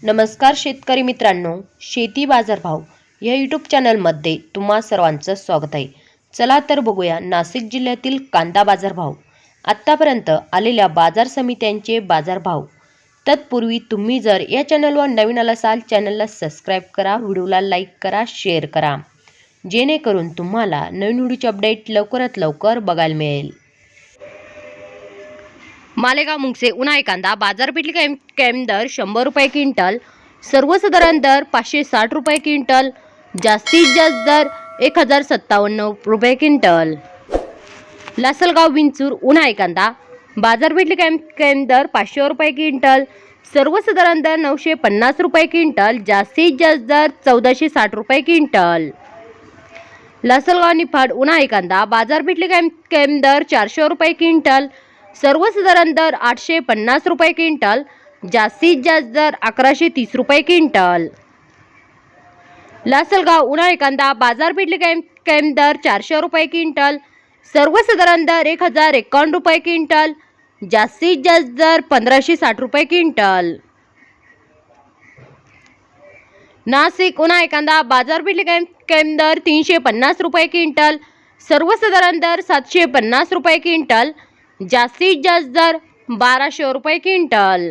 नमस्कार शेतकरी मित्रांनो, शेती बाजारभाव या यूट्यूब चॅनलमध्ये तुम्हा सर्वांचं स्वागत आहे। चला तर बघूया नाशिक जिल्ह्यातील कांदा बाजारभाव, आत्तापर्यंत आलेल्या बाजार समित्यांचे बाजारभाव। तत्पूर्वी तुम्ही जर या चॅनलवर नवीन असाल चॅनलला सबस्क्राईब करा, व्हिडिओला लाईक करा, शेअर करा, जेणेकरून तुम्हाला नवीन व्हिडिओचे अपडेट लवकरात लवकर बघायला मिळेल। मालेगाव मुंगसे उन्हाळी कांदा बाजारपेठ कायम दर 100 रुपये क्विंटल, सर्वसाधारण दर 560 रुपये क्विंटल, जास्तीत जास्त दर 1057 रुपये क्विंटल। लासलगाव विंचूर उन्हाळी कांदा बाजारपेठ कायम दर 500 रुपये क्विंटल, सर्वसाधारण दर 950 रुपये क्विंटल, जास्तीत जास्त दर 1460 रुपये क्विंटल। लासलगाव निफाड उन्हाळी कांदा बाजारपेठ कायम दर 400 रुपये क्विंटल, सर्वसाधारण दर 850 रुपये क्विंटल, जास्तीत जास्त दर 1130 रुपये क्विंटल। लासलगाव उन्हाळी कांदा बाजारपेठ कायम दर 400 रुपये क्विंटल, सर्वसाधारण दर 1051 रुपये क्विंटल, जास्तीत जास्त दर 1560 रुपये क्विंटल। नाशिक उन्हाळी कांदा बाजारपेठ कायम दर 350 रुपये क्विंटल, सर्वसाधारण दर 750 रुपये क्विंटल, जास्तीत जास्त दर 1200 रुपये क्विंटल।